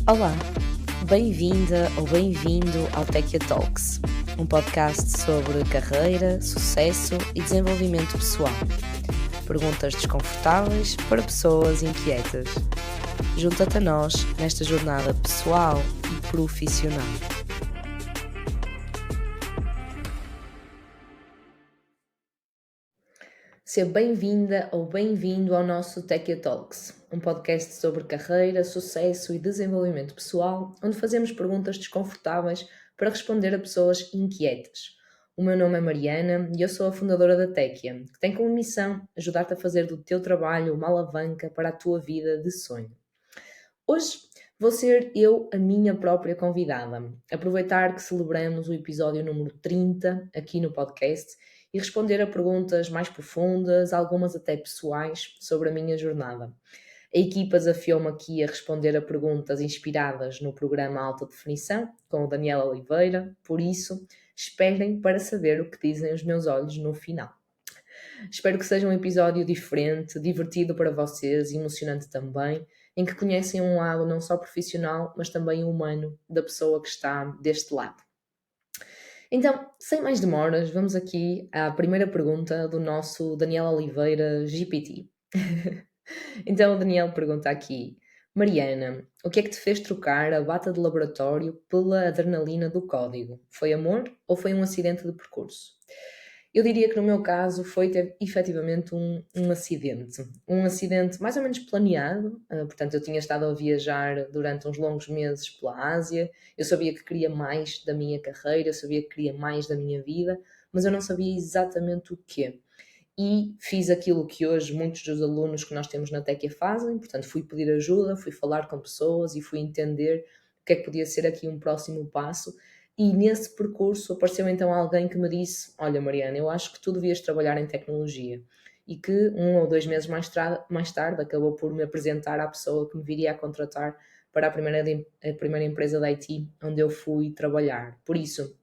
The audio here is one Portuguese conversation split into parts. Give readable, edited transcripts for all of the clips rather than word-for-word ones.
Olá, bem-vinda ou bem-vindo ao Techia Talks, um podcast sobre carreira, sucesso e desenvolvimento pessoal. Perguntas desconfortáveis para pessoas inquietas. Junta-te a nós nesta jornada pessoal e profissional. Seja bem-vinda ou bem-vindo ao nosso Techia Talks, um podcast sobre carreira, sucesso e desenvolvimento pessoal, onde fazemos perguntas desconfortáveis para responder a pessoas inquietas. O meu nome é Mariana e eu sou a fundadora da Techia, que tem como missão ajudar-te a fazer do teu trabalho uma alavanca para a tua vida de sonho. Hoje vou ser eu a minha própria convidada, aproveitar que celebramos o episódio número 30 aqui no podcast e responder a perguntas mais profundas, algumas até pessoais, sobre a minha jornada. A equipa desafiou-me aqui a responder a perguntas inspiradas no programa Alta Definição, com o Daniel Oliveira, por isso, esperem para saber o que dizem os meus olhos no final. Espero que seja um episódio diferente, divertido para vocês e emocionante também, em que conhecem um lado não só profissional, mas também humano da pessoa que está deste lado. Então, sem mais demoras, vamos aqui à primeira pergunta do nosso Daniel Oliveira GPT. Então, o Daniel pergunta aqui: Mariana, o que é que te fez trocar a bata de laboratório pela adrenalina do código? Foi amor ou foi um acidente de percurso? Eu diria que no meu caso foi efetivamente um acidente. Um acidente mais ou menos planeado, portanto eu tinha estado a viajar durante uns longos meses pela Ásia, eu sabia que queria mais da minha carreira, eu sabia que queria mais da minha vida, mas eu não sabia exatamente o quê. E fiz aquilo que hoje muitos dos alunos que nós temos na Techia fazem, portanto fui pedir ajuda, fui falar com pessoas e fui entender o que é que podia ser aqui um próximo passo. E nesse percurso apareceu então alguém que me disse: olha Mariana, eu acho que tu devias trabalhar em tecnologia. E que 1 ou 2 meses mais tarde acabou por me apresentar à pessoa que me viria a contratar para a primeira empresa de IT onde eu fui trabalhar. Por isso,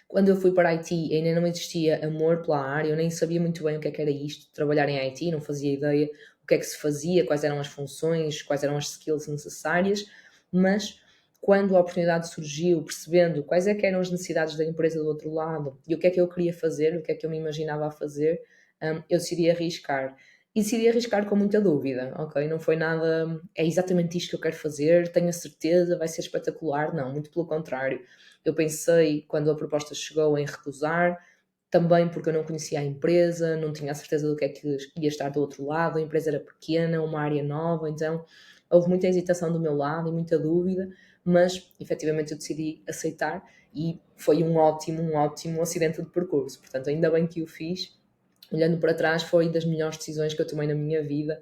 quando eu fui para a IT ainda não existia amor pela área, eu nem sabia muito bem o que era isto, trabalhar em IT, não fazia ideia o que é que se fazia, quais eram as funções, quais eram as skills necessárias, mas quando a oportunidade surgiu, percebendo quais é que eram as necessidades da empresa do outro lado e o que é que eu queria fazer, o que é que eu me imaginava a fazer, eu decidi arriscar. E decidi arriscar com muita dúvida, ok? Não foi nada, é exatamente isto que eu quero fazer, tenho a certeza, vai ser espetacular. Não, muito pelo contrário. Eu pensei, quando a proposta chegou, em recusar, também porque eu não conhecia a empresa, não tinha a certeza do que é que ia estar do outro lado, a empresa era pequena, uma área nova, então houve muita hesitação do meu lado e muita dúvida, mas efetivamente eu decidi aceitar e foi um ótimo acidente de percurso. Portanto, ainda bem que o fiz. Olhando para trás, foi das melhores decisões que eu tomei na minha vida,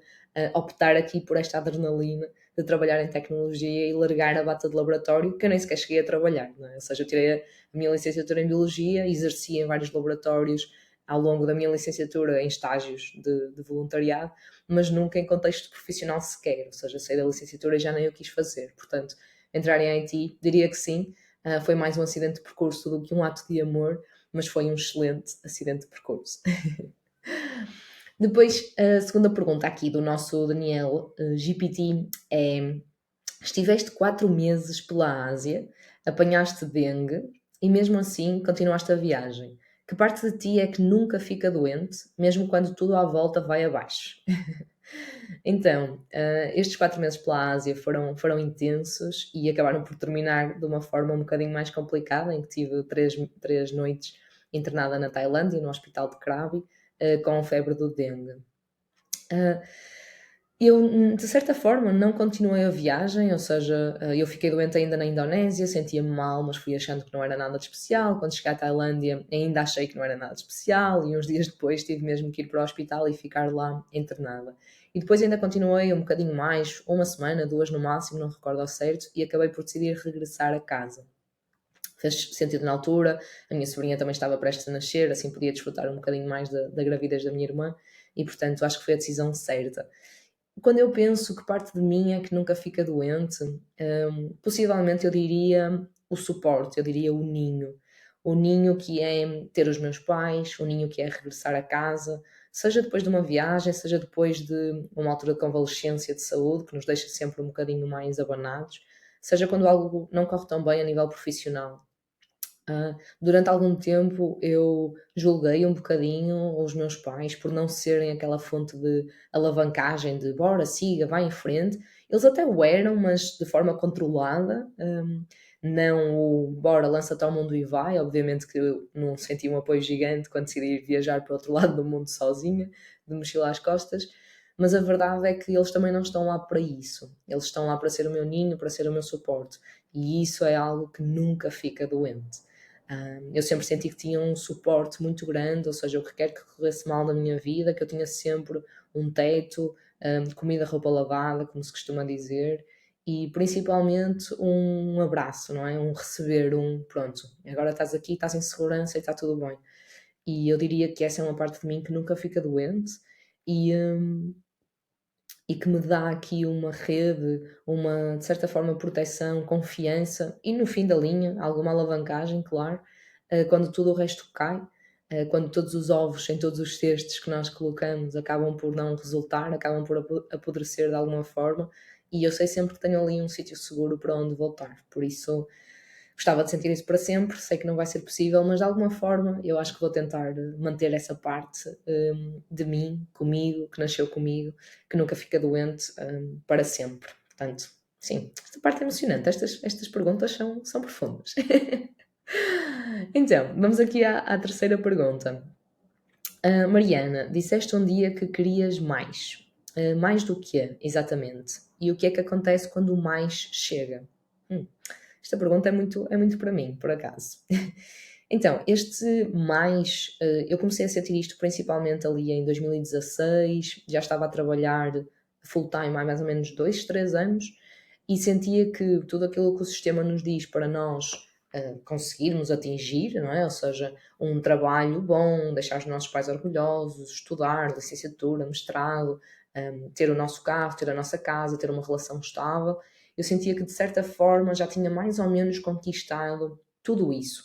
optar aqui por esta adrenalina de trabalhar em tecnologia e largar a bata de laboratório, que eu nem sequer cheguei a trabalhar, não é? Ou seja, eu tirei a minha licenciatura em Biologia, exerci em vários laboratórios ao longo da minha licenciatura em estágios de voluntariado, mas nunca em contexto profissional sequer, ou seja, saí da licenciatura e já nem o quis fazer. Portanto, entrar em IT, diria que sim, foi mais um acidente de percurso do que um ato de amor, mas foi um excelente acidente de percurso. Depois, a segunda pergunta aqui do nosso Daniel GPT é: estiveste 4 meses pela Ásia, apanhaste dengue e mesmo assim continuaste a viagem. Que parte de ti é que nunca fica doente, mesmo quando tudo à volta vai abaixo? Então, estes 4 meses pela Ásia foram intensos e acabaram por terminar de uma forma um bocadinho mais complicada, em que tive 3 noites internada na Tailândia, no hospital de Krabi, com febre do dengue. Eu, de certa forma, não continuei a viagem, ou seja, eu fiquei doente ainda na Indonésia, sentia-me mal, mas fui achando que não era nada de especial. Quando cheguei à Tailândia, ainda achei que não era nada de especial, e uns dias depois tive mesmo que ir para o hospital e ficar lá internada. E depois ainda continuei um bocadinho mais, 1 semana, 2 no máximo, não recordo ao certo, e acabei por decidir regressar a casa. Fez sentido na altura, a minha sobrinha também estava prestes a nascer, assim podia desfrutar um bocadinho mais da gravidez da minha irmã, e portanto acho que foi a decisão certa. Quando eu penso que parte de mim é que nunca fica doente, possivelmente eu diria o suporte, eu diria o ninho. O ninho que é ter os meus pais, o ninho que é regressar a casa, seja depois de uma viagem, seja depois de uma altura de convalescência de saúde, que nos deixa sempre um bocadinho mais abanados, seja quando algo não corre tão bem a nível profissional. Durante algum tempo eu julguei um bocadinho os meus pais por não serem aquela fonte de alavancagem de bora, siga, vai em frente. Eles até o eram, mas de forma controlada, não o bora, lança-te ao mundo e vai. Obviamente que eu não senti um apoio gigante quando decidi viajar para o outro lado do mundo sozinha, de mochila às costas, mas a verdade é que eles também não estão lá para isso. Eles estão lá para ser o meu ninho, para ser o meu suporte. E isso é algo que nunca fica doente. Eu sempre senti que tinha um suporte muito grande, ou seja, o que quer que corresse mal na minha vida, que eu tinha sempre um teto, comida, roupa lavada, como se costuma dizer, e principalmente um abraço, não é? Um receber, um pronto, agora estás aqui, estás em segurança e está tudo bem. E eu diria que essa é uma parte de mim que nunca fica doente e, e que me dá aqui uma rede, uma, de certa forma, proteção, confiança e no fim da linha, alguma alavancagem, claro, quando tudo o resto cai, quando todos os ovos em todos os cestos que nós colocamos acabam por não resultar, acabam por apodrecer de alguma forma, e eu sei sempre que tenho ali um sítio seguro para onde voltar. Por isso, gostava de sentir isso para sempre, sei que não vai ser possível, mas de alguma forma eu acho que vou tentar manter essa parte de mim, comigo, que nasceu comigo, que nunca fica doente, para sempre. Portanto, sim, esta parte é emocionante, estas perguntas são profundas. Então, vamos aqui à terceira pergunta. Mariana, disseste um dia que querias mais. Mais do que, exatamente? E o que é que acontece quando o mais chega? Esta pergunta é muito para mim, por acaso. Então, este mais, eu comecei a sentir isto principalmente ali em 2016, já estava a trabalhar full-time há mais ou menos 2, 3 anos, e sentia que tudo aquilo que o sistema nos diz para nós conseguirmos atingir, não é? Ou seja, um trabalho bom, deixar os nossos pais orgulhosos, estudar, licenciatura, mestrado, ter o nosso carro, ter a nossa casa, ter uma relação estável, eu sentia que de certa forma já tinha mais ou menos conquistado tudo isso.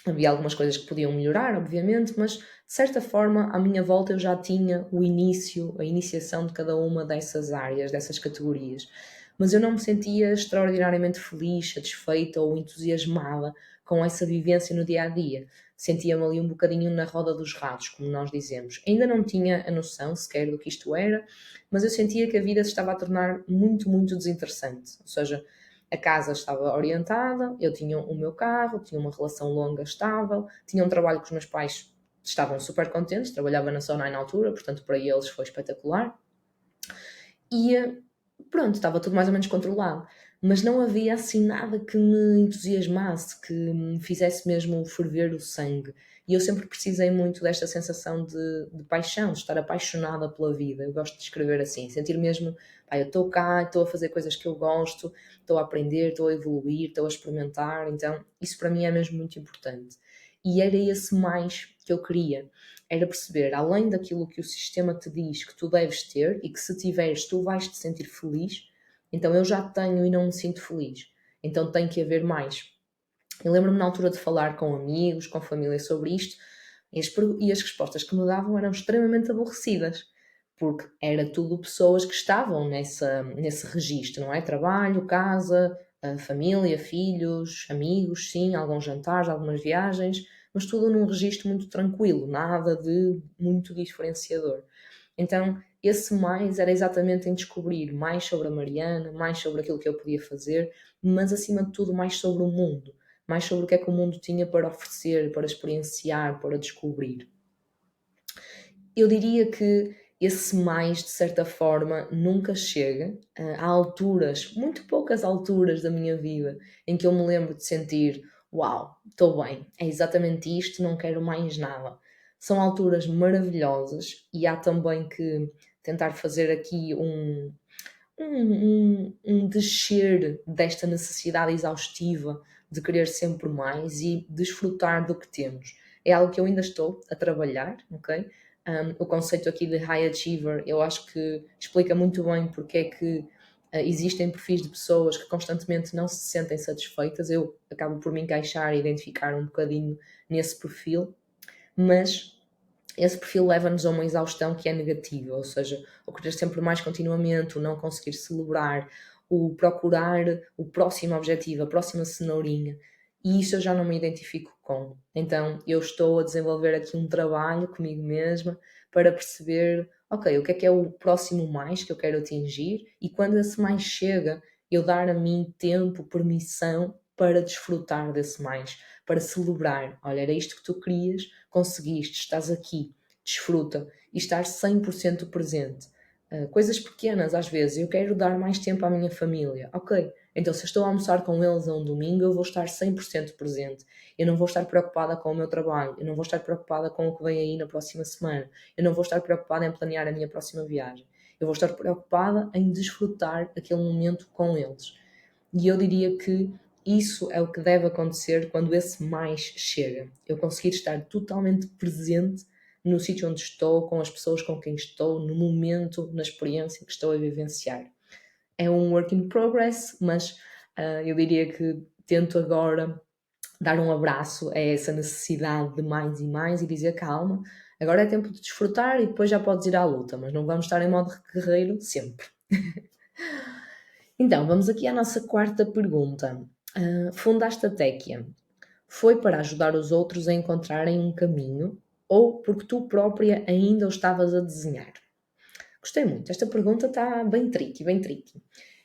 Havia algumas coisas que podiam melhorar, obviamente, mas de certa forma à minha volta eu já tinha o início, a iniciação de cada uma dessas áreas, dessas categorias. Mas eu não me sentia extraordinariamente feliz, satisfeita ou entusiasmada com essa vivência no dia a dia. Sentia-me ali um bocadinho na roda dos ratos, como nós dizemos. Ainda não tinha a noção sequer do que isto era, mas eu sentia que a vida se estava a tornar muito, muito desinteressante. Ou seja, a casa estava orientada, eu tinha o meu carro, tinha uma relação longa estável, tinha um trabalho que os meus pais estavam super contentes, trabalhava na Sonai na altura, portanto para eles foi espetacular. E pronto, estava tudo mais ou menos controlado. Mas não havia assim nada que me entusiasmasse, que me fizesse mesmo ferver o sangue. E eu sempre precisei muito desta sensação de paixão, de estar apaixonada pela vida. Eu gosto de escrever assim, sentir mesmo, pá, eu estou cá, estou a fazer coisas que eu gosto, estou a aprender, estou a evoluir, estou a experimentar. Então, isso para mim é mesmo muito importante. E era esse mais que eu queria. Era perceber, além daquilo que o sistema te diz que tu deves ter e que se tiveres tu vais te sentir feliz, então eu já tenho e não me sinto feliz. Então tem que haver mais. Eu lembro-me na altura de falar com amigos, com família sobre isto, e as respostas que me davam eram extremamente aborrecidas, porque era tudo pessoas que estavam nesse registro, não é? Trabalho, casa, família, filhos, amigos, sim, alguns jantares, algumas viagens, mas tudo num registro muito tranquilo, nada de muito diferenciador. Então, esse mais era exatamente em descobrir mais sobre a Mariana, mais sobre aquilo que eu podia fazer, mas acima de tudo mais sobre o mundo, mais sobre o que é que o mundo tinha para oferecer, para experienciar, para descobrir. Eu diria que esse mais, de certa forma, nunca chega. Há alturas, muito poucas alturas da minha vida, em que eu me lembro de sentir: uau, estou bem, é exatamente isto, não quero mais nada. São alturas maravilhosas e há também que tentar fazer aqui um descer desta necessidade exaustiva de querer sempre mais e desfrutar do que temos. É algo que eu ainda estou a trabalhar, ok? O conceito aqui de high achiever, eu acho que explica muito bem porque é que existem perfis de pessoas que constantemente não se sentem satisfeitas. Eu acabo por me encaixar e identificar um bocadinho nesse perfil, mas esse perfil leva-nos a uma exaustão que é negativa, ou seja, o querer sempre mais continuamente, o não conseguir celebrar, o procurar o próximo objetivo, a próxima cenourinha, e isso eu já não me identifico com. Então eu estou a desenvolver aqui um trabalho comigo mesma para perceber, ok, o que é o próximo mais que eu quero atingir, e quando esse mais chega, eu dar a mim tempo, permissão para desfrutar desse mais, para celebrar. Olha, era isto que tu querias, conseguiste, estás aqui, desfruta e estar 100% presente. Coisas pequenas às vezes, eu quero dar mais tempo à minha família, ok, então se eu estou a almoçar com eles a um domingo eu vou estar 100% presente, eu não vou estar preocupada com o meu trabalho, eu não vou estar preocupada com o que vem aí na próxima semana, eu não vou estar preocupada em planear a minha próxima viagem, eu vou estar preocupada em desfrutar aquele momento com eles. E eu diria que isso é o que deve acontecer quando esse mais chega. Eu conseguir estar totalmente presente no sítio onde estou, com as pessoas com quem estou, no momento, na experiência que estou a vivenciar. É um work in progress, mas eu diria que tento agora dar um abraço a essa necessidade de mais e mais e dizer calma, agora é tempo de desfrutar e depois já podes ir à luta, mas não vamos estar em modo guerreiro sempre. Então, vamos aqui à nossa quarta pergunta. Fundaste a Téquia. Foi para ajudar os outros a encontrarem um caminho ou porque tu própria ainda o estavas a desenhar? Gostei muito. Esta pergunta está bem tricky, bem tricky.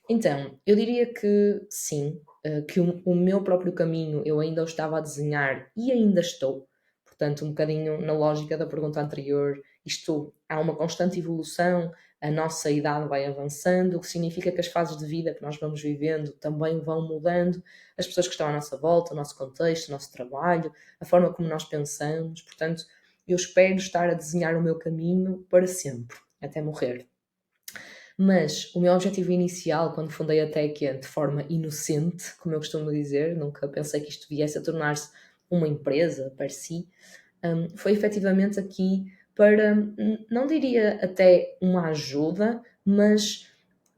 Então, eu diria que sim, que o meu próprio caminho eu ainda o estava a desenhar e ainda estou. Portanto, um bocadinho na lógica da pergunta anterior, isto há uma constante evolução, a nossa idade vai avançando, o que significa que as fases de vida que nós vamos vivendo também vão mudando, as pessoas que estão à nossa volta, o nosso contexto, o nosso trabalho, a forma como nós pensamos. Portanto, eu espero estar a desenhar o meu caminho para sempre, até morrer. Mas o meu objetivo inicial, quando fundei a Téquia de forma inocente, como eu costumo dizer, nunca pensei que isto viesse a tornar-se uma empresa per si, foi efetivamente aqui para, não diria até uma ajuda, mas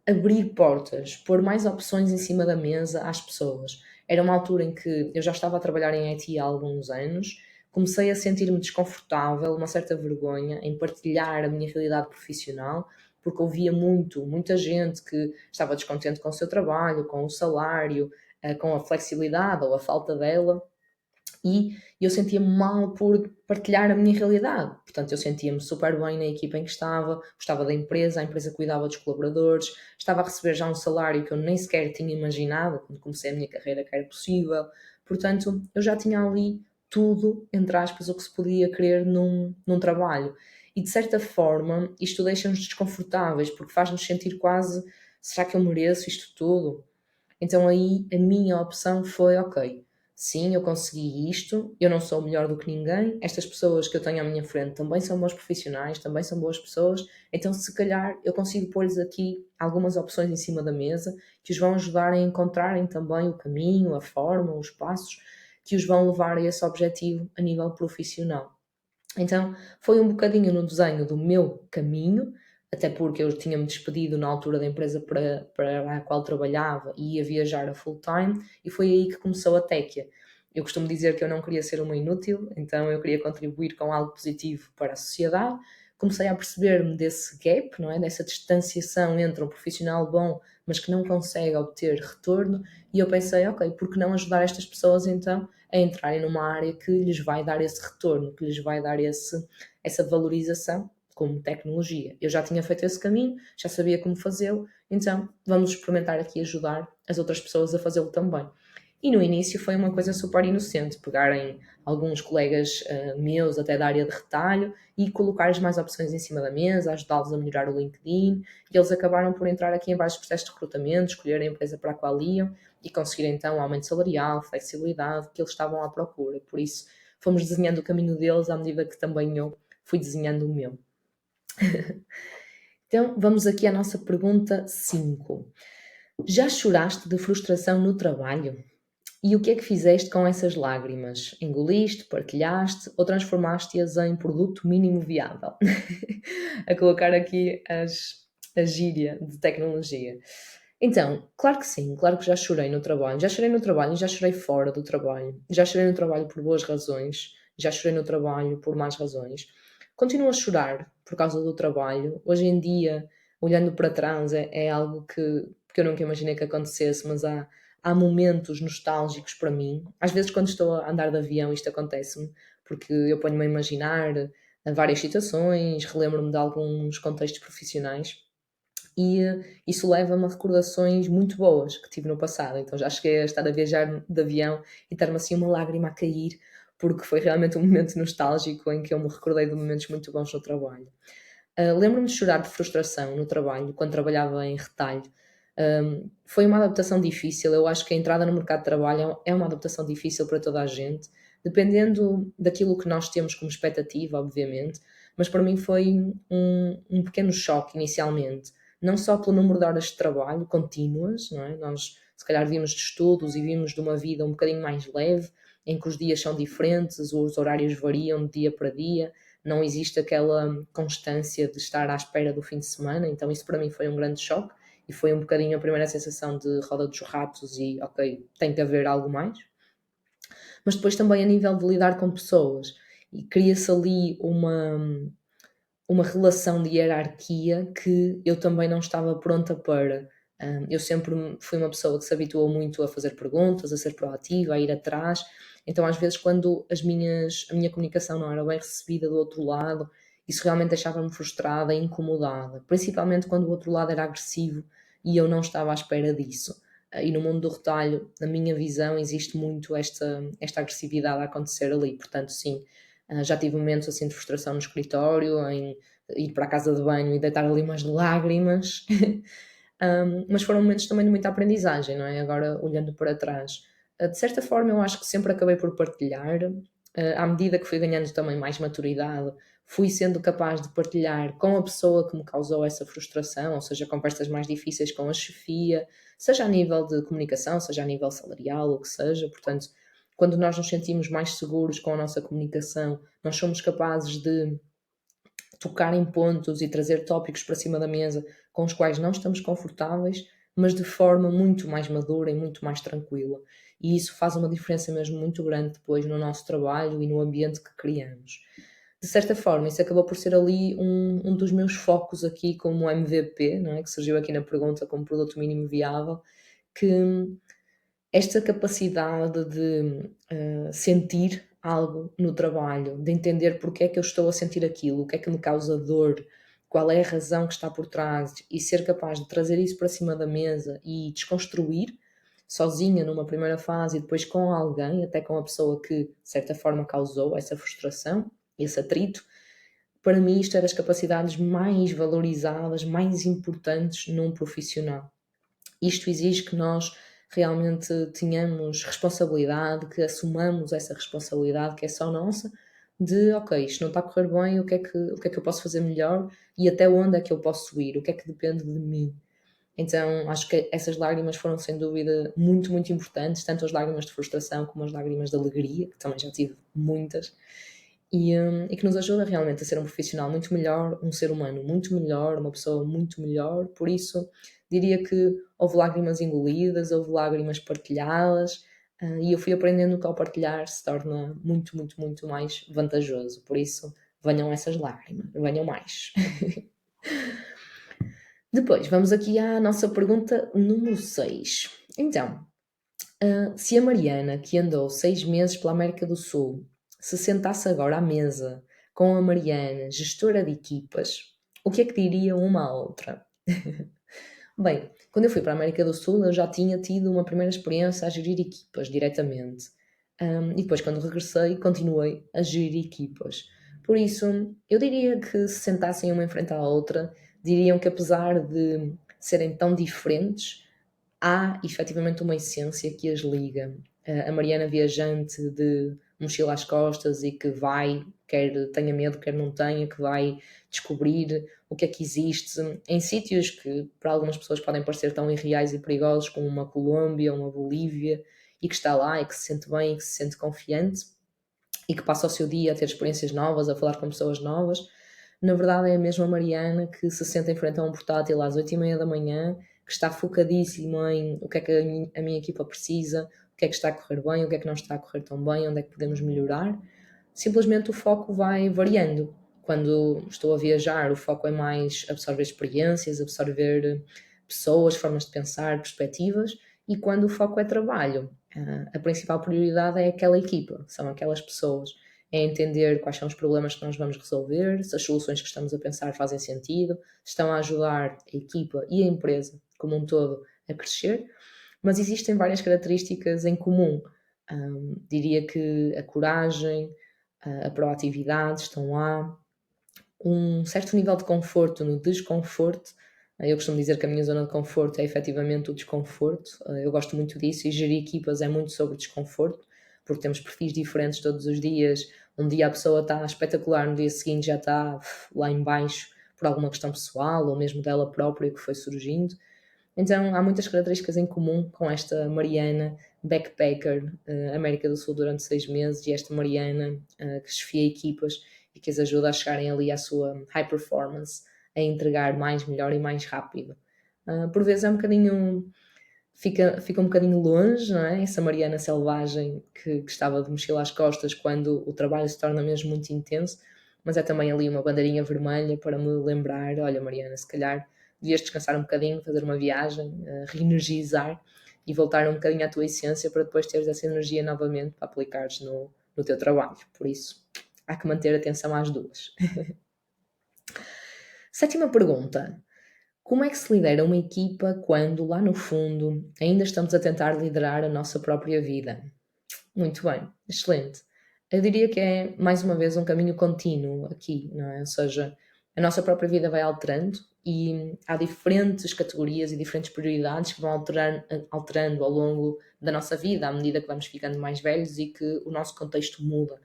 abrir portas, pôr mais opções em cima da mesa às pessoas. Era uma altura em que eu já estava a trabalhar em IT há alguns anos, comecei a sentir-me desconfortável, uma certa vergonha em partilhar a minha realidade profissional, porque ouvia muita gente que estava descontente com o seu trabalho, com o salário, com a flexibilidade ou a falta dela, e eu sentia-me mal por partilhar a minha realidade. Portanto, eu sentia-me super bem na equipa em que estava, gostava da empresa, a empresa cuidava dos colaboradores, estava a receber já um salário que eu nem sequer tinha imaginado quando comecei a minha carreira que era possível. Portanto, eu já tinha ali tudo, entre aspas, o que se podia querer num trabalho. E de certa forma, isto deixa-nos desconfortáveis, porque faz-nos sentir quase: será que eu mereço isto tudo? Então aí a minha opção foi, ok, sim, eu consegui isto, eu não sou melhor do que ninguém, estas pessoas que eu tenho à minha frente também são bons profissionais, também são boas pessoas, então se calhar eu consigo pôr-lhes aqui algumas opções em cima da mesa que os vão ajudar a encontrarem também o caminho, a forma, os passos que os vão levar a esse objetivo a nível profissional. Então foi um bocadinho no desenho do meu caminho, até porque eu tinha-me despedido na altura da empresa para a qual trabalhava e ia viajar a full time, e foi aí que começou a Téquia. Eu costumo dizer que eu não queria ser uma inútil, então eu queria contribuir com algo positivo para a sociedade. Comecei a perceber-me desse gap, não é? Dessa distanciação entre um profissional bom, mas que não consegue obter retorno, e eu pensei, ok, por que não ajudar estas pessoas então a entrarem numa área que lhes vai dar esse retorno, que lhes vai dar essa valorização como tecnologia. Eu já tinha feito esse caminho, já sabia como fazê-lo, então vamos experimentar aqui ajudar as outras pessoas a fazê-lo também. E no início foi uma coisa super inocente, pegarem alguns colegas meus até da área de retalho e colocar mais opções em cima da mesa, ajudá-los a melhorar o LinkedIn, e eles acabaram por entrar aqui em vários processos de recrutamento, escolher a empresa para a qual iam e conseguir então aumento salarial, flexibilidade que eles estavam à procura. Por isso fomos desenhando o caminho deles à medida que também eu fui desenhando o meu. Então vamos aqui à nossa pergunta 5. Já choraste de frustração no trabalho? E o que é que fizeste com essas lágrimas? Engoliste, partilhaste ou transformaste-as em produto mínimo viável? A colocar aqui a gíria de tecnologia. Então, claro que sim, claro que já chorei no trabalho. Já chorei no trabalho e já chorei fora do trabalho. Já chorei no trabalho por boas razões, já chorei no trabalho por más razões. Continuo a chorar por causa do trabalho. Hoje em dia, olhando para trás, é algo que eu nunca imaginei que acontecesse, mas há momentos nostálgicos para mim. Às vezes, quando estou a andar de avião, isto acontece-me, porque eu ponho-me a imaginar várias situações, relembro-me de alguns contextos profissionais e isso leva-me a recordações muito boas que tive no passado. Então já cheguei a estar a viajar de avião e ter-me assim uma lágrima a cair, porque foi realmente um momento nostálgico em que eu me recordei de momentos muito bons no trabalho. Lembro-me de chorar de frustração no trabalho, quando trabalhava em retalho. Foi uma adaptação difícil. Eu acho que a entrada no mercado de trabalho é uma adaptação difícil para toda a gente, dependendo daquilo que nós temos como expectativa, obviamente. Mas para mim foi um pequeno choque inicialmente, não só pelo número de horas de trabalho contínuas, não é? Nós, se calhar, vimos de estudos e vimos de uma vida um bocadinho mais leve, em que os dias são diferentes, os horários variam de dia para dia, não existe aquela constância de estar à espera do fim de semana, então isso para mim foi um grande choque e foi um bocadinho a primeira sensação de roda dos ratos e ok, tem que haver algo mais. Mas depois também a nível de lidar com pessoas e cria-se ali uma relação de hierarquia que eu também não estava pronta para. Eu sempre fui uma pessoa que se habituou muito a fazer perguntas, a ser proativa, a ir atrás. Então, às vezes, quando a minha comunicação não era bem recebida do outro lado, isso realmente deixava-me frustrada e incomodada, principalmente quando o outro lado era agressivo e eu não estava à espera disso. E no mundo do retalho, na minha visão, existe muito esta agressividade a acontecer ali. Portanto, sim, já tive momentos assim de frustração no escritório, em ir para a casa de banho e deitar ali umas lágrimas, mas foram momentos também de muita aprendizagem, não é? Agora, olhando para trás. De certa forma, eu acho que sempre acabei por partilhar, à medida que fui ganhando também mais maturidade, fui sendo capaz de partilhar com a pessoa que me causou essa frustração, ou seja, conversas mais difíceis com a chefia, seja a nível de comunicação, seja a nível salarial, o que seja. Portanto, quando nós nos sentimos mais seguros com a nossa comunicação, nós somos capazes de tocar em pontos e trazer tópicos para cima da mesa com os quais não estamos confortáveis, mas de forma muito mais madura e muito mais tranquila. E isso faz uma diferença mesmo muito grande depois no nosso trabalho e no ambiente que criamos. De certa forma, isso acabou por ser ali um dos meus focos aqui como MVP, não é? Que surgiu aqui na pergunta como produto mínimo viável, que esta capacidade de sentir algo no trabalho, de entender porque é que eu estou a sentir aquilo, o que é que me causa dor, qual é a razão que está por trás e ser capaz de trazer isso para cima da mesa e desconstruir sozinha numa primeira fase e depois com alguém, até com a pessoa que de certa forma causou essa frustração, esse atrito, para mim isto é das capacidades mais valorizadas, mais importantes num profissional. Isto exige que nós realmente tenhamos responsabilidade, que assumamos essa responsabilidade que é só nossa, de ok, isto não está a correr bem, o que é que eu posso fazer melhor e até onde é que eu posso ir, o que é que depende de mim. Então acho que essas lágrimas foram sem dúvida muito, muito importantes, tanto as lágrimas de frustração como as lágrimas de alegria, que também já tive muitas, e que nos ajuda realmente a ser um profissional muito melhor, um ser humano muito melhor, uma pessoa muito melhor. Por isso, diria que houve lágrimas engolidas, houve lágrimas partilhadas, e eu fui aprendendo que ao partilhar se torna muito, muito, muito mais vantajoso. Por isso, venham essas lágrimas, venham mais. Depois, vamos aqui à nossa pergunta número 6. Então, se a Mariana, que andou 6 meses pela América do Sul, se sentasse agora à mesa com a Mariana, gestora de equipas, o que é que diriam uma à outra? Bem, quando eu fui para a América do Sul, eu já tinha tido uma primeira experiência a gerir equipas diretamente. E depois, quando regressei, continuei a gerir equipas. Por isso, eu diria que se sentassem uma em frente à outra, diriam que apesar de serem tão diferentes, há efetivamente uma essência que as liga. A Mariana viajante de mochila às costas e que vai, quer tenha medo, quer não tenha, que vai descobrir o que é que existe em sítios que para algumas pessoas podem parecer tão irreais e perigosos como uma Colômbia, uma Bolívia, e que está lá e que se sente bem e que se sente confiante e que passa o seu dia a ter experiências novas, a falar com pessoas novas. Na verdade é a mesma Mariana que se senta em frente a um portátil às 8h30 da manhã, que está focadíssima em o que é que a minha equipa precisa, o que é que está a correr bem, o que é que não está a correr tão bem, onde é que podemos melhorar. Simplesmente o foco vai variando. Quando estou a viajar, o foco é mais absorver experiências, absorver pessoas, formas de pensar, perspectivas, e quando o foco é trabalho, a principal prioridade é aquela equipa, são aquelas pessoas. É entender quais são os problemas que nós vamos resolver, se as soluções que estamos a pensar fazem sentido, se estão a ajudar a equipa e a empresa como um todo a crescer, mas existem várias características em comum. Diria que a coragem, a proatividade estão lá, um certo nível de conforto no desconforto. Eu costumo dizer que a minha zona de conforto é efetivamente o desconforto. Eu gosto muito disso e gerir equipas é muito sobre desconforto, porque temos perfis diferentes todos os dias. Um dia a pessoa está espetacular, no dia seguinte já está lá em baixo por alguma questão pessoal ou mesmo dela própria que foi surgindo. Então há muitas características em comum com esta Mariana backpacker, América do Sul durante 6 meses, e esta Mariana que chefia equipas e que as ajuda a chegarem ali à sua high performance, a entregar mais, melhor e mais rápido. Por vezes é um bocadinho, fica um bocadinho longe, não é? Essa Mariana selvagem que estava de mochila às costas quando o trabalho se torna mesmo muito intenso, mas é também ali uma bandeirinha vermelha para me lembrar, olha Mariana, se calhar devias descansar um bocadinho, fazer uma viagem, reenergizar e voltar um bocadinho à tua essência para depois teres essa energia novamente para aplicares no teu trabalho. Por isso, há que manter atenção às duas. Sétima pergunta. Como é que se lidera uma equipa quando, lá no fundo, ainda estamos a tentar liderar a nossa própria vida? Muito bem, excelente. Eu diria que é, mais uma vez, um caminho contínuo aqui, não é? Ou seja, a nossa própria vida vai alterando e há diferentes categorias e diferentes prioridades que vão alterando ao longo da nossa vida, à medida que vamos ficando mais velhos e que o nosso contexto muda.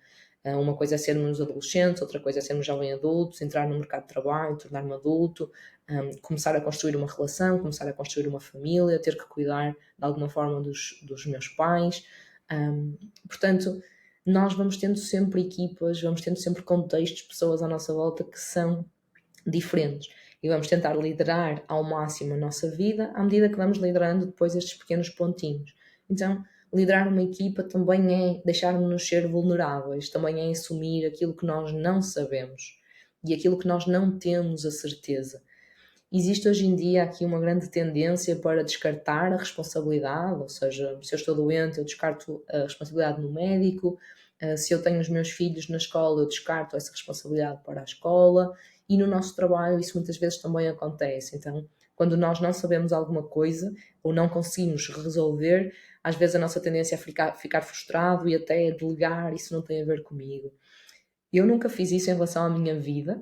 Uma coisa é sermos adolescentes, outra coisa é sermos jovens adultos, entrar no mercado de trabalho, tornar-me adulto, começar a construir uma relação, começar a construir uma família, ter que cuidar de alguma forma dos meus pais. Portanto, nós vamos tendo sempre equipas, vamos tendo sempre contextos, pessoas à nossa volta que são diferentes e vamos tentar liderar ao máximo a nossa vida à medida que vamos liderando depois estes pequenos pontinhos. Então, liderar uma equipa também é deixar-nos ser vulneráveis, também é assumir aquilo que nós não sabemos e aquilo que nós não temos a certeza. Existe hoje em dia aqui uma grande tendência para descartar a responsabilidade, ou seja, se eu estou doente, eu descarto a responsabilidade no médico, se eu tenho os meus filhos na escola, eu descarto essa responsabilidade para a escola, e no nosso trabalho isso muitas vezes também acontece. Então, quando nós não sabemos alguma coisa ou não conseguimos resolver, às vezes a nossa tendência é ficar frustrado e até delegar, isso não tem a ver comigo. Eu nunca fiz isso em relação à minha vida,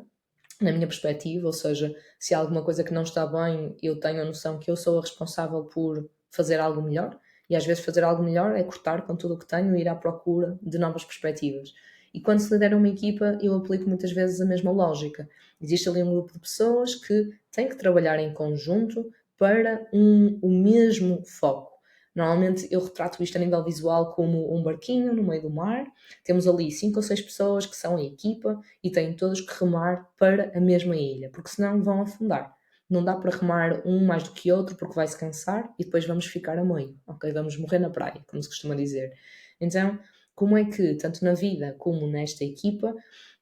na minha perspectiva, ou seja, se há alguma coisa que não está bem, eu tenho a noção que eu sou a responsável por fazer algo melhor, e às vezes fazer algo melhor é cortar com tudo o que tenho e ir à procura de novas perspectivas. E quando se lidera uma equipa, eu aplico muitas vezes a mesma lógica. Existe ali um grupo de pessoas que têm que trabalhar em conjunto para o mesmo foco. Normalmente eu retrato isto a nível visual como um barquinho no meio do mar. Temos ali 5 ou 6 pessoas que são a equipa e têm todos que remar para a mesma ilha, porque senão vão afundar. Não dá para remar um mais do que outro porque vai se cansar e depois vamos ficar a meio, ok? Vamos morrer na praia, como se costuma dizer. Então, como é que, tanto na vida como nesta equipa,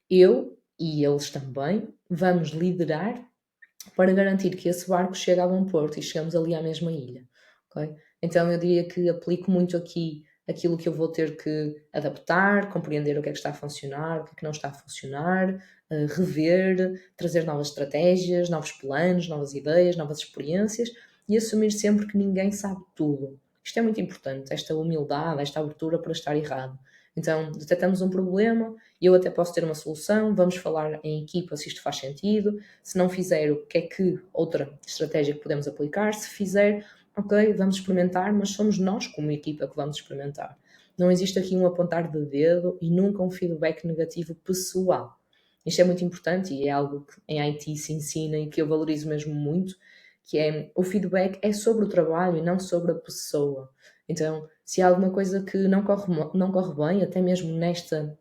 eu e eles também vamos liderar para garantir que esse barco chegue a bom porto e chegamos ali à mesma ilha, ok? Então eu diria que aplico muito aqui aquilo que eu vou ter que adaptar, compreender o que é que está a funcionar, o que é que não está a funcionar, rever, trazer novas estratégias, novos planos, novas ideias, novas experiências e assumir sempre que ninguém sabe tudo. Isto é muito importante, esta humildade, esta abertura para estar errado. Então, detectamos um problema, eu até posso ter uma solução, vamos falar em equipa se isto faz sentido, se não fizer, o que é que outra estratégia que podemos aplicar, se fizer, ok, vamos experimentar, mas somos nós como equipa que vamos experimentar. Não existe aqui um apontar de dedo e nunca um feedback negativo pessoal. Isto é muito importante e é algo que em IT se ensina e que eu valorizo mesmo muito, que é o feedback é sobre o trabalho e não sobre a pessoa. Então, se há alguma coisa que não corre bem, até mesmo nesta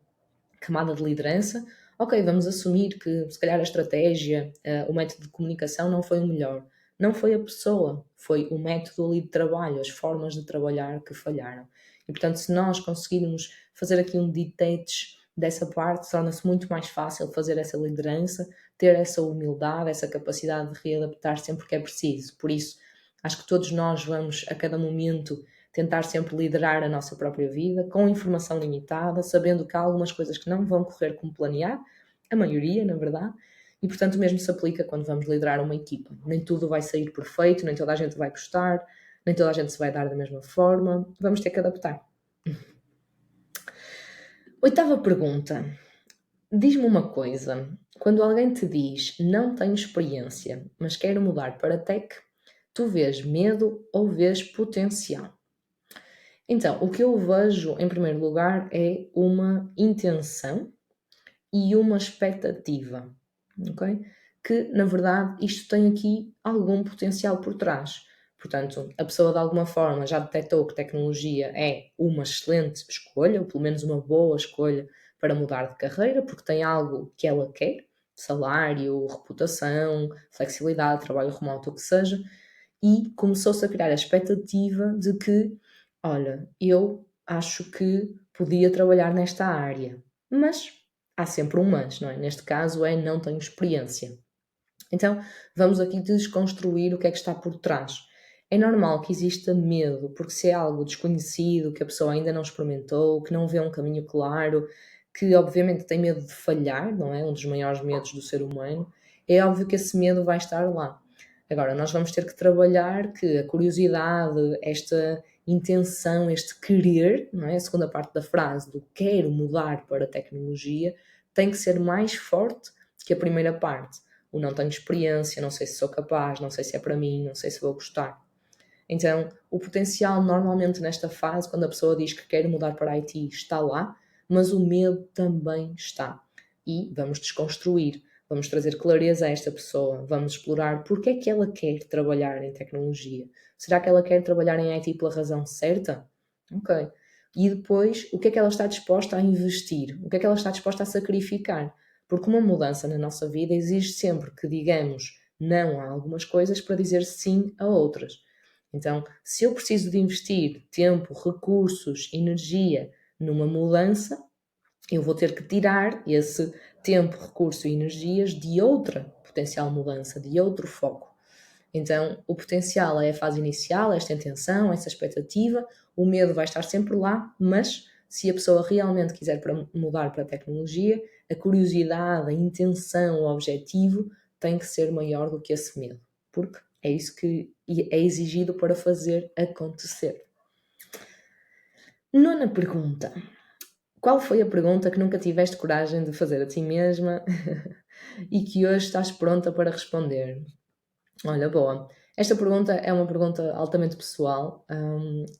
camada de liderança, ok, vamos assumir que se calhar a estratégia, o método de comunicação não foi o melhor. Não foi a pessoa, foi o método ali de trabalho, as formas de trabalhar que falharam. E portanto, se nós conseguirmos fazer aqui um detach dessa parte torna-se muito mais fácil fazer essa liderança, ter essa humildade, essa capacidade de readaptar sempre que é preciso. Por isso, acho que todos nós vamos, a cada momento, tentar sempre liderar a nossa própria vida, com informação limitada, sabendo que há algumas coisas que não vão correr como planear, a maioria, na verdade, e portanto o mesmo se aplica quando vamos liderar uma equipa. Nem tudo vai sair perfeito, nem toda a gente vai gostar, nem toda a gente se vai dar da mesma forma, vamos ter que adaptar. Oitava pergunta. Diz-me uma coisa, quando alguém te diz não tenho experiência, mas quero mudar para tech, tu vês medo ou vês potencial? Então, o que eu vejo em primeiro lugar é uma intenção e uma expectativa, ok? Que na verdade isto tem aqui algum potencial por trás. Portanto, a pessoa de alguma forma já detectou que tecnologia é uma excelente escolha, ou pelo menos uma boa escolha para mudar de carreira, porque tem algo que ela quer, salário, reputação, flexibilidade, trabalho remoto, o que seja, e começou-se a criar a expectativa de que, olha, eu acho que podia trabalhar nesta área, mas há sempre um mas, não é? Neste caso é não tenho experiência. Então, vamos aqui desconstruir o que é que está por trás. É normal que exista medo, porque se é algo desconhecido, que a pessoa ainda não experimentou, que não vê um caminho claro, que obviamente tem medo de falhar, não é? Um dos maiores medos do ser humano, é óbvio que esse medo vai estar lá. Agora, nós vamos ter que trabalhar que a curiosidade, esta intenção, este querer, não é? A segunda parte da frase, do quero mudar para a tecnologia, tem que ser mais forte que a primeira parte. O não tenho experiência, não sei se sou capaz, não sei se é para mim, não sei se vou gostar. Então, o potencial normalmente nesta fase, quando a pessoa diz que quer mudar para IT, está lá, mas o medo também está. E vamos desconstruir, vamos trazer clareza a esta pessoa, vamos explorar porque é que ela quer trabalhar em tecnologia. Será que ela quer trabalhar em IT pela razão certa? Ok. E depois, o que é que ela está disposta a investir? O que é que ela está disposta a sacrificar? Porque uma mudança na nossa vida exige sempre que digamos não a algumas coisas para dizer sim a outras. Então, se eu preciso de investir tempo, recursos, energia numa mudança, eu vou ter que tirar esse tempo, recurso e energias de outra potencial mudança, de outro foco. Então, o potencial é a fase inicial, esta intenção, essa expectativa, o medo vai estar sempre lá, mas se a pessoa realmente quiser mudar para a tecnologia, a curiosidade, a intenção, o objetivo tem que ser maior do que esse medo, porque é isso que é exigido para fazer acontecer. Nona pergunta. Qual foi a pergunta que nunca tiveste coragem de fazer a ti mesma e que hoje estás pronta para responder? Olha, boa. Esta pergunta é uma pergunta altamente pessoal,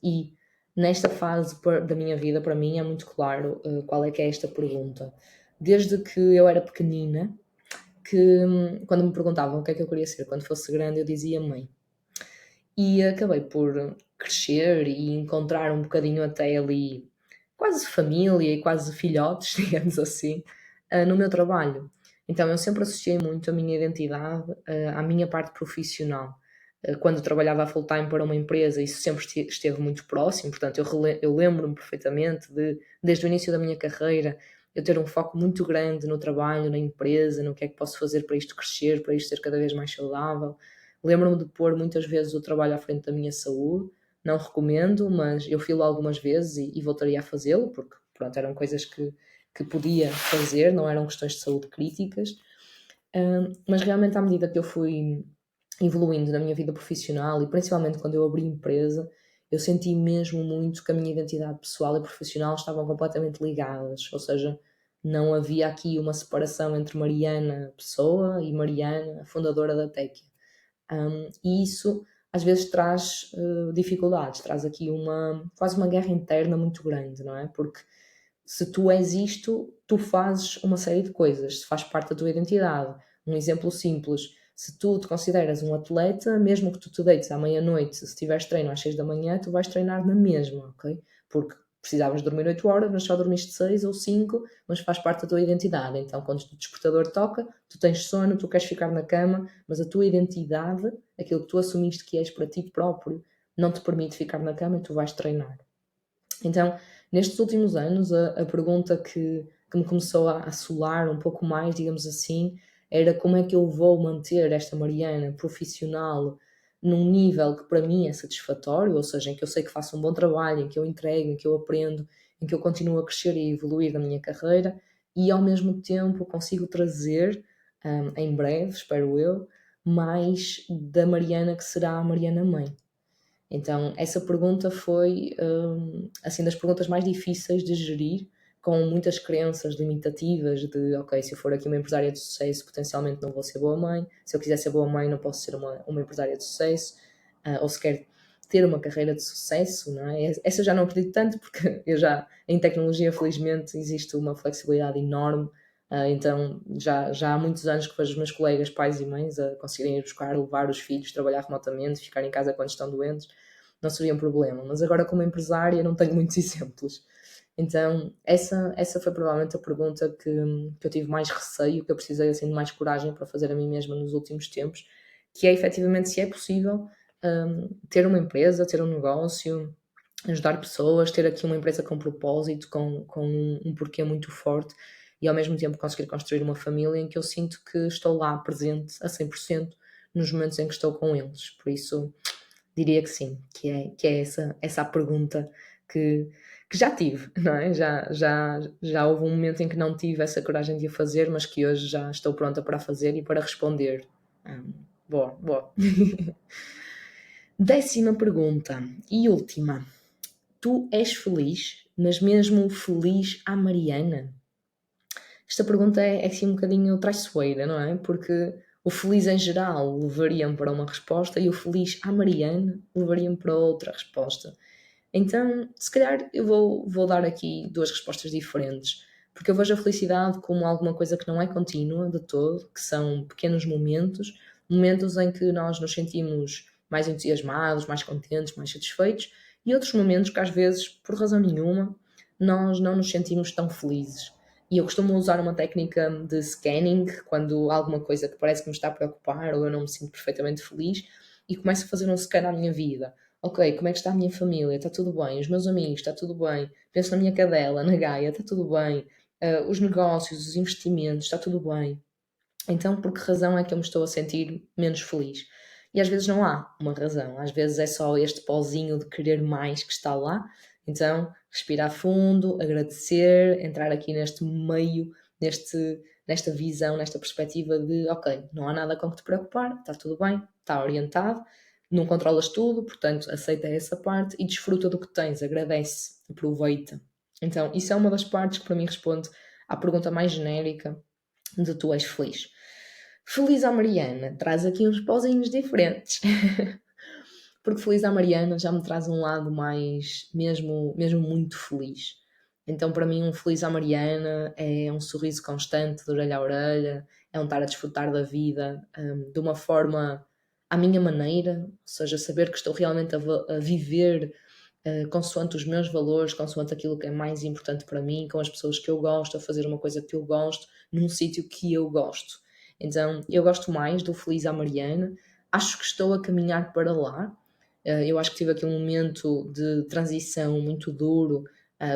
e nesta fase da minha vida, para mim, é muito claro qual é que é esta pergunta. Desde que eu era pequenina, que quando me perguntavam o que é que eu queria ser quando fosse grande, eu dizia mãe. E acabei por crescer e encontrar um bocadinho até ali quase família e quase filhotes, digamos assim, no meu trabalho. Então eu sempre associei muito a minha identidade à minha parte profissional. Quando trabalhava a full-time para uma empresa, isso sempre esteve muito próximo, portanto eu lembro-me perfeitamente de, desde o início da minha carreira, eu ter um foco muito grande no trabalho, na empresa, no que é que posso fazer para isto crescer, para isto ser cada vez mais saudável. Lembro-me de pôr muitas vezes o trabalho à frente da minha saúde. Não recomendo, mas eu filo algumas vezes e voltaria a fazê-lo, porque pronto, eram coisas que podia fazer, não eram questões de saúde críticas. Mas realmente à medida que eu fui evoluindo na minha vida profissional e principalmente quando eu abri empresa, eu senti mesmo muito que a minha identidade pessoal e profissional estavam completamente ligadas, ou seja, não havia aqui uma separação entre Mariana pessoa e Mariana fundadora da Tekia. E isso às vezes traz dificuldades, traz aqui quase uma guerra interna muito grande, não é? Porque se tu és isto, tu fazes uma série de coisas, se faz parte da tua identidade. Um exemplo simples, se tu te consideras um atleta, mesmo que tu te deites à meia-noite, se tiveres treino às 6 da manhã, tu vais treinar na mesma, ok? Porque precisavas dormir 8 horas, mas só dormiste 6 ou 5, mas faz parte da tua identidade. Então, quando o despertador toca, tu tens sono, tu queres ficar na cama, mas a tua identidade, aquilo que tu assumiste que és para ti próprio, não te permite ficar na cama e tu vais treinar. Então, nestes últimos anos, a pergunta que que me começou a assolar um pouco mais, digamos assim, era como é que eu vou manter esta Mariana profissional num nível que para mim é satisfatório, ou seja, em que eu sei que faço um bom trabalho, em que eu entrego, em que eu aprendo, em que eu continuo a crescer e a evoluir na minha carreira e ao mesmo tempo consigo trazer, em breve, espero eu, mais da Mariana que será a Mariana mãe. Então, essa pergunta foi, assim, das perguntas mais difíceis de gerir, com muitas crenças limitativas de, ok, se eu for aqui uma empresária de sucesso, potencialmente não vou ser boa mãe, se eu quiser ser boa mãe não posso ser uma empresária de sucesso, ou sequer ter uma carreira de sucesso, não é? Essa já não acredito tanto, porque eu já, em tecnologia, felizmente, existe uma flexibilidade enorme, então já há muitos anos que vejo os meus colegas, pais e mães, a conseguirem ir buscar, levar os filhos, trabalhar remotamente, ficar em casa quando estão doentes, não seria um problema. Mas agora, como empresária, não tenho muitos exemplos. Então, essa foi provavelmente a pergunta que eu tive mais receio, que eu precisei assim, de mais coragem para fazer a mim mesma nos últimos tempos, que é efetivamente se é possível ter uma empresa, ter um negócio, ajudar pessoas, ter aqui uma empresa com propósito, com um porquê muito forte e ao mesmo tempo conseguir construir uma família em que eu sinto que estou lá presente a 100% nos momentos em que estou com eles. Por isso, diria que sim, que é essa a pergunta que, que já tive, não é? Já houve um momento em que não tive essa coragem de a fazer, mas que hoje já estou pronta para fazer e para responder. Boa. 10ª pergunta e última. Tu és feliz, mas mesmo feliz à Mariana? Esta pergunta é assim um bocadinho traiçoeira, não é? Porque o feliz em geral levaria-me para uma resposta e o feliz à Mariana levaria-me para outra resposta. Então, se calhar eu vou dar aqui duas respostas diferentes, porque eu vejo a felicidade como alguma coisa que não é contínua de todo, que são pequenos momentos, momentos em que nós nos sentimos mais entusiasmados, mais contentes, mais satisfeitos, e outros momentos que às vezes, por razão nenhuma, nós não nos sentimos tão felizes. E eu costumo usar uma técnica de scanning quando há alguma coisa que parece que me está a preocupar ou eu não me sinto perfeitamente feliz e começo a fazer um scan à minha vida. Ok, como é que está a minha família? Está tudo bem? Os meus amigos? Está tudo bem? Penso na minha cadela, na Gaia? Está tudo bem? Os negócios, os investimentos? Está tudo bem? Então, por que razão é que eu me estou a sentir menos feliz? E às vezes não há uma razão, às vezes é só este pozinho de querer mais que está lá. Então, respirar fundo, agradecer, entrar aqui neste meio, nesta visão, nesta perspectiva de, ok, não há nada com que te preocupar, está tudo bem, está orientado, não controlas tudo, portanto, aceita essa parte e desfruta do que tens, agradece, aproveita. Então, isso é uma das partes que para mim responde à pergunta mais genérica de tu és feliz. Feliz à Mariana traz aqui uns pozinhos diferentes. Porque Feliz à Mariana já me traz um lado mais, mesmo muito feliz. Então, para mim, um Feliz à Mariana é um sorriso constante de orelha a orelha, é um estar a desfrutar da vida de uma forma à minha maneira, ou seja, saber que estou realmente a viver consoante os meus valores, consoante aquilo que é mais importante para mim, com as pessoas que eu gosto, a fazer uma coisa que eu gosto, num sítio que eu gosto. Então, eu gosto mais do Feliz à Mariana, acho que estou a caminhar para lá. Eu acho que tive aqui um momento de transição muito duro,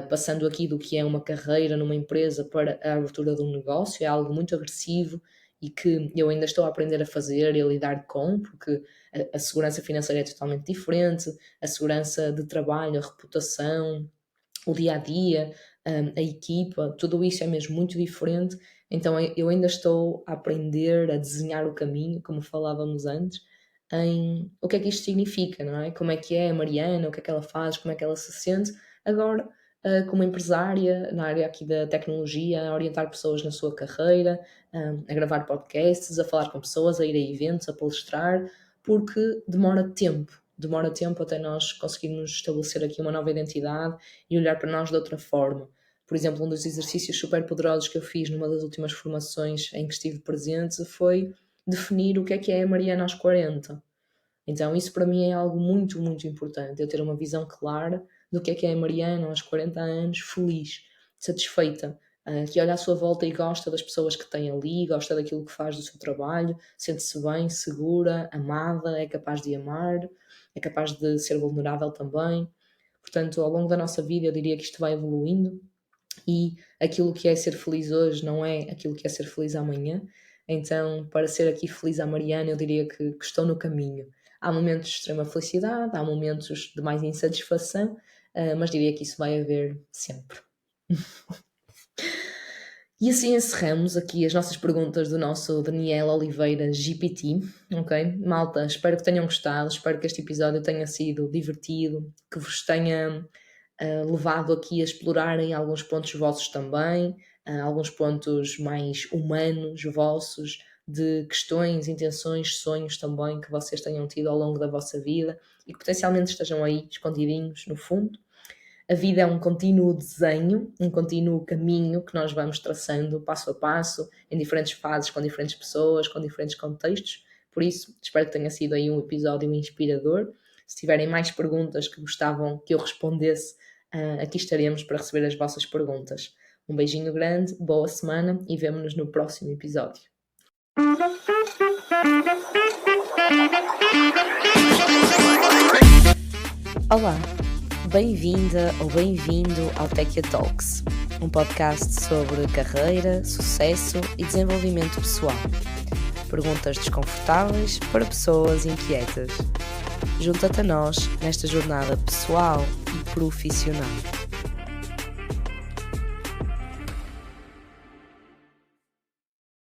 passando aqui do que é uma carreira numa empresa para a abertura de um negócio, é algo muito agressivo e que eu ainda estou a aprender a fazer e a lidar com, porque a segurança financeira é totalmente diferente, a segurança de trabalho, a reputação, o dia a dia, a equipa, tudo isso é mesmo muito diferente. Então eu ainda estou a aprender a desenhar o caminho, como falávamos antes, em o que é que isto significa, não é? Como é que é a Mariana, o que é que ela faz, como é que ela se sente. Agora, como empresária, na área aqui da tecnologia, a orientar pessoas na sua carreira, a gravar podcasts, a falar com pessoas, a ir a eventos, a palestrar, porque demora tempo até nós conseguirmos estabelecer aqui uma nova identidade e olhar para nós de outra forma. Por exemplo, um dos exercícios super poderosos que eu fiz numa das últimas formações em que estive presente foi definir o que é a Mariana aos 40. Então, isso para mim é algo muito, muito importante. Eu ter uma visão clara do que é a Mariana aos 40 anos, feliz, satisfeita, que olha à sua volta e gosta das pessoas que tem ali, gosta daquilo que faz do seu trabalho, sente-se bem, segura, amada, é capaz de amar, é capaz de ser vulnerável também. Portanto, ao longo da nossa vida, eu diria que isto vai evoluindo e aquilo que é ser feliz hoje não é aquilo que é ser feliz amanhã. Então, para ser aqui feliz à Mariana, eu diria que estou no caminho. Há momentos de extrema felicidade, há momentos de mais insatisfação, mas diria que isso vai haver sempre. E assim encerramos aqui as nossas perguntas do nosso Daniel Oliveira GPT, ok? Malta, espero que tenham gostado, espero que este episódio tenha sido divertido, que vos tenha levado aqui a explorarem alguns pontos vossos também, alguns pontos mais humanos vossos, de questões, intenções, sonhos também que vocês tenham tido ao longo da vossa vida e que potencialmente estejam aí escondidinhos no fundo. A vida é um contínuo desenho, um contínuo caminho que nós vamos traçando passo a passo, em diferentes fases, com diferentes pessoas, com diferentes contextos. Por isso, espero que tenha sido aí um episódio inspirador. Se tiverem mais perguntas que gostavam que eu respondesse, aqui estaremos para receber as vossas perguntas. Um beijinho grande, boa semana e vemo-nos no próximo episódio. Olá, bem-vinda ou bem-vindo ao Techia Talks, um podcast sobre carreira, sucesso e desenvolvimento pessoal. Perguntas desconfortáveis para pessoas inquietas. Junta-te a nós nesta jornada pessoal e profissional.